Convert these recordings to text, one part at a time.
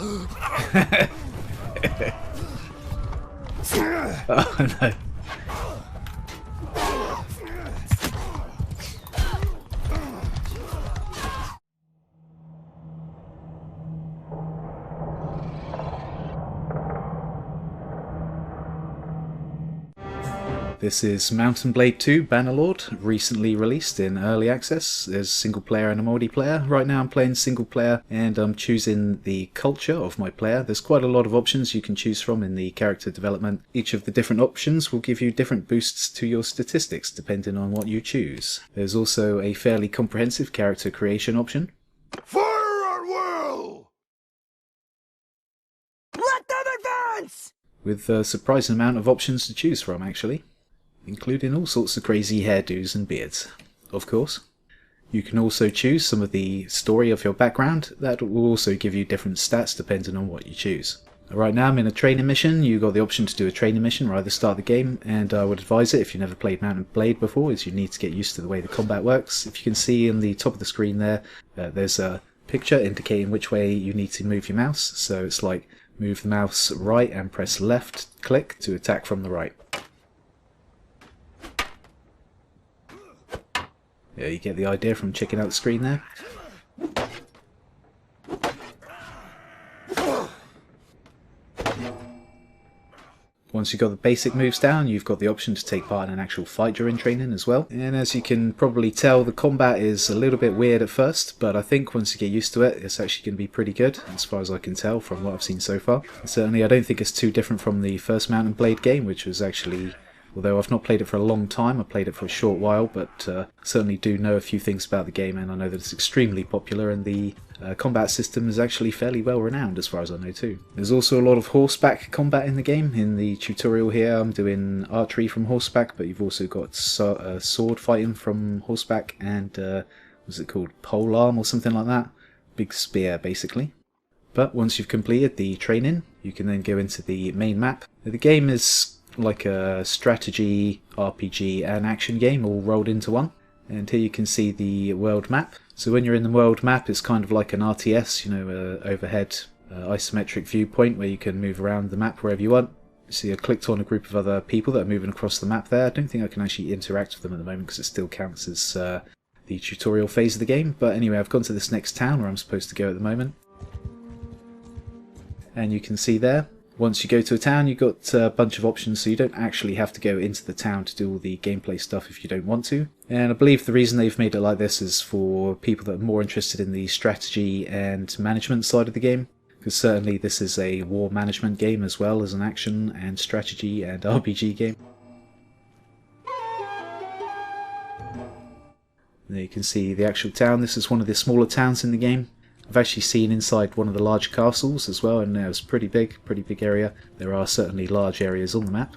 Oh no. This is Mountain Blade 2 Bannerlord, recently released in early access. There's single player and a multiplayer. Right now I'm playing single player and I'm choosing the culture of my player. There's quite a lot of options you can choose from in the character development. Each of the different options will give you different boosts to your statistics depending on what you choose. There's also a fairly comprehensive character creation option. Fire at will! Let them advance! With a surprising amount of options to choose from actually, including all sorts of crazy hairdos and beards, of course. You can also choose some of the story of your background. That will also give you different stats depending on what you choose. Right now I'm in a training mission. You've got the option to do a training mission right at the start of the game, and I would advise it if you've never played Mountain Blade before, as you need to get used to the way the combat works. If you can see in the top of the screen there, there's a picture indicating which way you need to move your mouse. So it's like move the mouse right and press left click to attack from the right. Yeah, you get the idea from checking out the screen there. Once you've got the basic moves down, you've got the option to take part in an actual fight during training as well. And as you can probably tell, the combat is a little bit weird at first, but I think once you get used to it, it's actually going to be pretty good, as far as I can tell from what I've seen so far. And certainly I don't think it's too different from the first Mountain Blade game, which was actually, although I've not played it for a long time, I played it for a short while, but certainly do know a few things about the game, and I know that it's extremely popular, and the combat system is actually fairly well renowned as far as I know too. There's also a lot of horseback combat in the game. In the tutorial here I'm doing archery from horseback, but you've also got sword fighting from horseback and what's it called, polearm or something like that. Big spear basically. But once you've completed the training, you can then go into the main map. The game is like a strategy, RPG and action game all rolled into one. And here you can see the world map. So when you're in the world map, it's kind of like an RTS, you know, overhead isometric viewpoint where you can move around the map wherever you want. See, I clicked on a group of other people that are moving across the map there. I don't think I can actually interact with them at the moment because it still counts as the tutorial phase of the game. But anyway, I've gone to this next town where I'm supposed to go at the moment. And you can see there, once you go to a town, you've got a bunch of options, so you don't actually have to go into the town to do all the gameplay stuff if you don't want to. And I believe the reason they've made it like this is for people that are more interested in the strategy and management side of the game, because certainly this is a war management game as well as an action and strategy and RPG game. There you can see the actual town. This is one of the smaller towns in the game. I've actually seen inside one of the large castles as well, and it's pretty big area. There are certainly large areas on the map.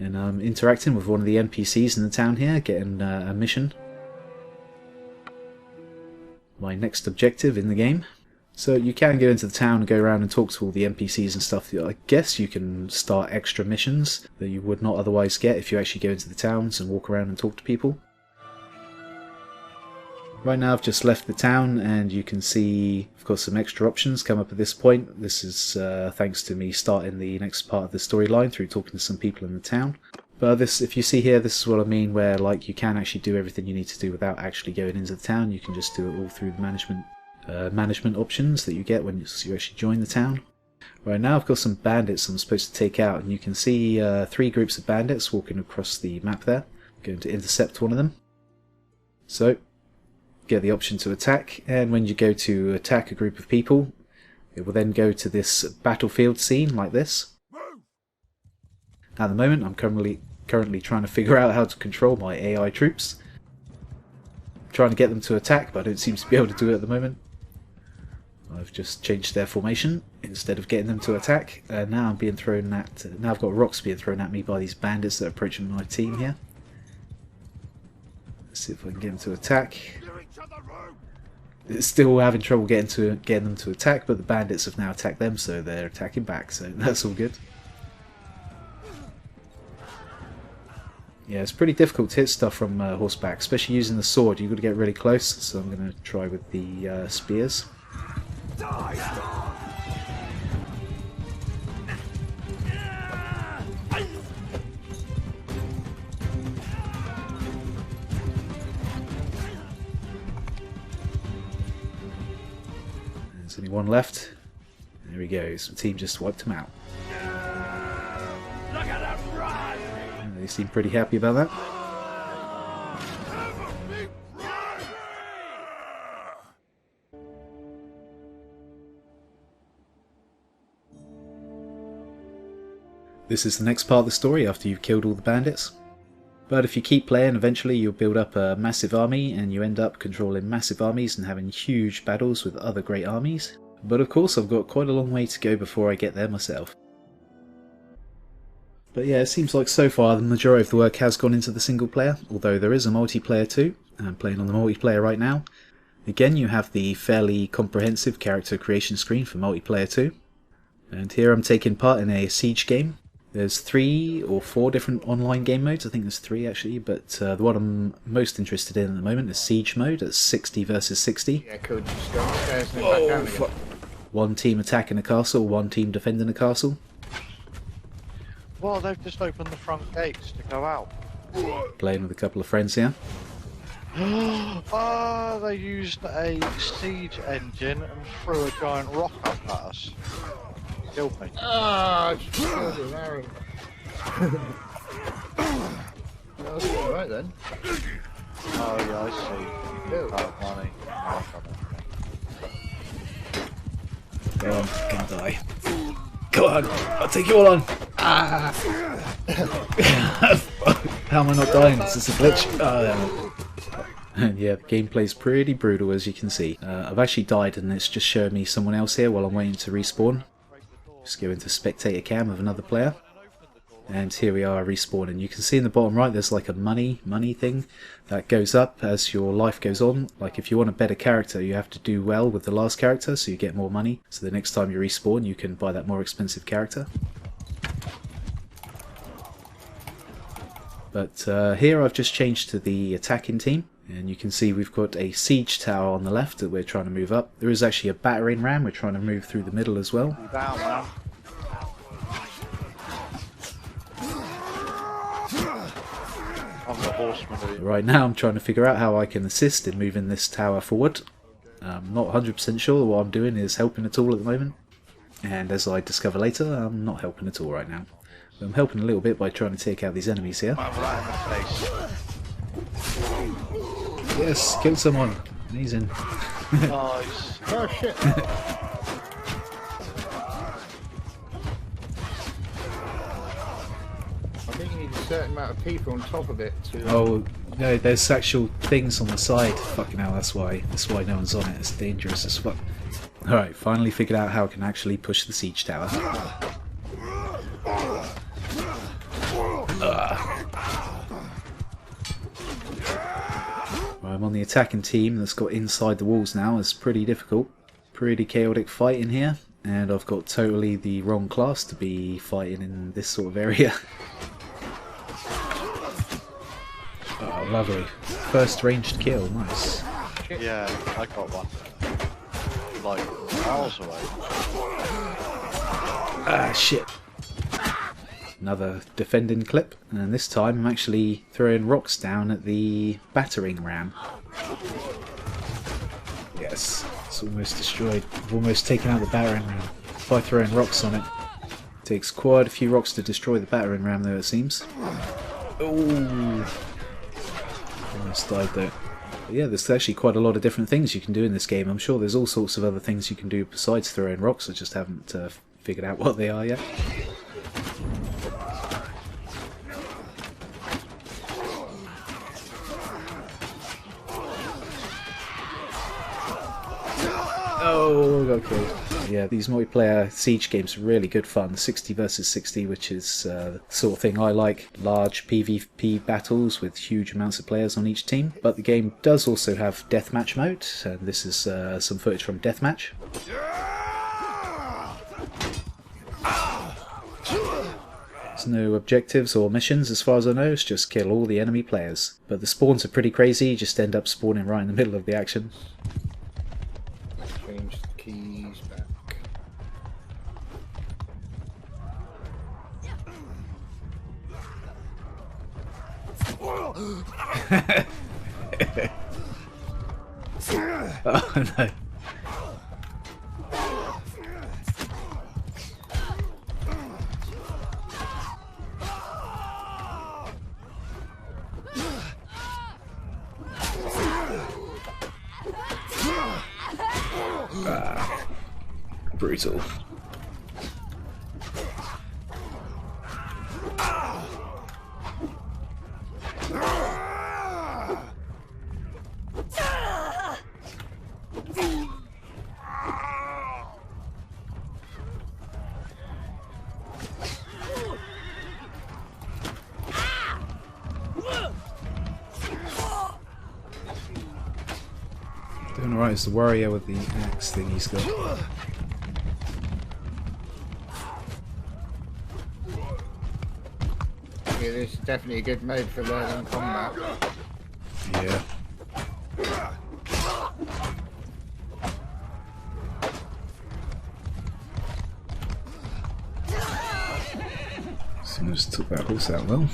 And I'm interacting with one of the NPCs in the town here, getting a mission. My next objective in the game. So you can go into the town and go around and talk to all the NPCs and stuff. I guess you can start extra missions that you would not otherwise get if you actually go into the towns and walk around and talk to people. Right now I've just left the town and you can see I've got some extra options come up at this point. This is thanks to me starting the next part of the storyline through talking to some people in the town. But this, if you see here, this is what I mean, where like you can actually do everything you need to do without actually going into the town. You can just do it all through the management options that you get when you actually join the town. Right now I've got some bandits I'm supposed to take out, and you can see 3 groups of bandits walking across the map there. I'm going to intercept one of them. So get the option to attack, and when you go to attack a group of people, it will then go to this battlefield scene like this. At the moment I'm currently trying to figure out how to control my AI troops. I'm trying to get them to attack, but I don't seem to be able to do it at the moment. I've just changed their formation instead of getting them to attack, and now I'm being thrown at. Now I've got rocks being thrown at me by these bandits that are approaching my team here. Let's see if I can get them to attack. It's still having trouble getting them to attack, but the bandits have now attacked them, so they're attacking back, so that's all good. Yeah, it's pretty difficult to hit stuff from horseback, especially using the sword. You've got to get really close, so I'm going to try with the spears. Die! There's only one left. There he goes. The team just wiped him out. Look at them run! They seem pretty happy about that. This is the next part of the story after you've killed all the bandits. But if you keep playing, eventually you'll build up a massive army and you end up controlling massive armies and having huge battles with other great armies. But of course I've got quite a long way to go before I get there myself. But yeah, it seems like so far the majority of the work has gone into the single player, although there is a multiplayer too. I'm playing on the multiplayer right now. Again, you have the fairly comprehensive character creation screen for multiplayer too. And here I'm taking part in a siege game. There's 3 or 4 different online game modes. I think there's 3 actually, but the one I'm most interested in at the moment is Siege mode. It's 60 versus 60. Yeah, cool. Just go upstairs and then back down again. One team attacking a castle, one team defending a castle. Well, they've just opened the front gates to go out. Playing with a couple of friends here. Ah, they used a siege engine and threw a giant rock up at us. Killed me. Ah, just killed him, Aaron. That was alright then. Oh yeah, I see. Ew. Oh, money. Oh, Go on, gonna die. Go on, I'll take you all on. Ah. How am I not dying? Is this a glitch? And yeah, the gameplay's pretty brutal as you can see. I've actually died and it's just showing me someone else here while I'm waiting to respawn. Just go into spectator cam of another player. And here we are respawning. You can see in the bottom right there's like a money thing that goes up as your life goes on. Like if you want a better character you have to do well with the last character so you get more money. So the next time you respawn you can buy that more expensive character. But here I've just changed to the attacking team. And you can see we've got a siege tower on the left that we're trying to move up. There is actually a battering ram we're trying to move through the middle as well. down, man. I'm the horseman. Right now I'm trying to figure out how I can assist in moving this tower forward. I'm not 100% sure what I'm doing is helping at all at the moment. And as I discover later, I'm not helping at all right now. But I'm helping a little bit by trying to take out these enemies here. I'm right in the face. Yes, kill someone. Amazing. Nice. Oh shit. I think you need a certain amount of people on top of it to... Oh, no, there's actual things on the side. Fucking hell, that's why no one's on it. It's dangerous as fuck. Alright, finally figured out how I can actually push the siege tower. I'm on the attacking team that's got inside the walls now. It's pretty difficult. Pretty chaotic fight in here. And I've got totally the wrong class to be fighting in this sort of area. Oh, lovely. First ranged kill, nice. Yeah, I got one. Like, miles away. Ah, shit. Another defending clip, and this time I'm actually throwing rocks down at the battering ram. Yes, it's almost destroyed. I've almost taken out the battering ram by throwing rocks on it. Takes quite a few rocks to destroy the battering ram though, it seems. Ooh. Almost died though. But yeah, there's actually quite a lot of different things you can do in this game. I'm sure there's all sorts of other things you can do besides throwing rocks. I just haven't figured out what they are yet. Oh, okay. Yeah, these multiplayer siege games are really good fun. 60 versus 60, which is the sort of thing I like. Large PvP battles with huge amounts of players on each team. But the game does also have Deathmatch mode, and this is some footage from Deathmatch. There's no objectives or missions as far as I know, it's just kill all the enemy players. But the spawns are pretty crazy, you just end up spawning right in the middle of the action. Change the keys back. Oh no. Brutal. Doing alright as the warrior with the axe thing he's got. Yeah, this is definitely a good mode for learning combat. Yeah. Someone just took that horse out well.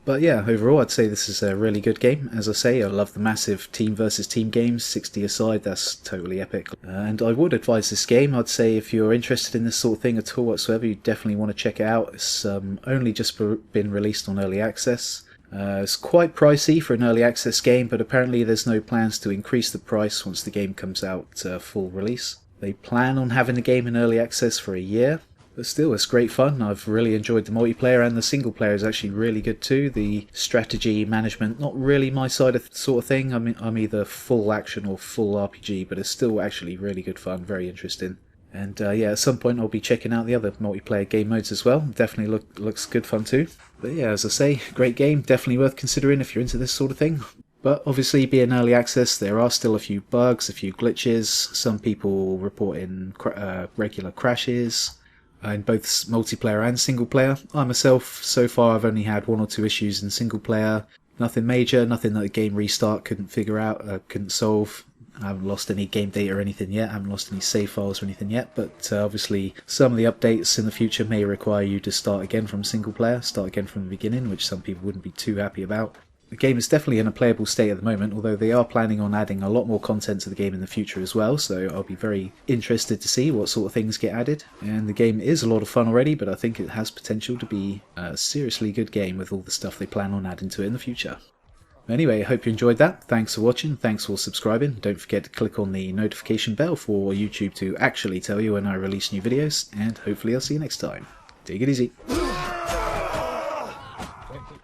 But yeah, overall I'd say this is a really good game. As I say, I love the massive team versus team games, 60 aside, that's totally epic. And I would advise this game. I'd say if you're interested in this sort of thing at all whatsoever, you definitely want to check it out. It's only just been released on early access. It's quite pricey for an early access game, but apparently there's no plans to increase the price once the game comes out full release. They plan on having the game in early access for a year. But still, it's great fun. I've really enjoyed the multiplayer, and the single player is actually really good too. The strategy management, not really my side of sort of thing. I mean, I'm either full action or full RPG, but it's still actually really good fun, very interesting. And yeah, at some point I'll be checking out the other multiplayer game modes as well. Definitely looks good fun too. But yeah, as I say, great game, definitely worth considering if you're into this sort of thing. But obviously, being early access, there are still a few bugs, a few glitches. Some people reporting regular crashes in both multiplayer and single player. I myself, so far, I've only had 1 or 2 issues in single player. Nothing major, nothing that the game restart couldn't figure out, couldn't solve. I haven't lost any game data or anything yet, I haven't lost any save files or anything yet, but obviously some of the updates in the future may require you to start again from single player, start again from the beginning, which some people wouldn't be too happy about. The game is definitely in a playable state at the moment, although they are planning on adding a lot more content to the game in the future as well, so I'll be very interested to see what sort of things get added. And the game is a lot of fun already, but I think it has potential to be a seriously good game with all the stuff they plan on adding to it in the future. Anyway, I hope you enjoyed that. Thanks for watching, thanks for subscribing. Don't forget to click on the notification bell for YouTube to actually tell you when I release new videos, and hopefully I'll see you next time. Take it easy.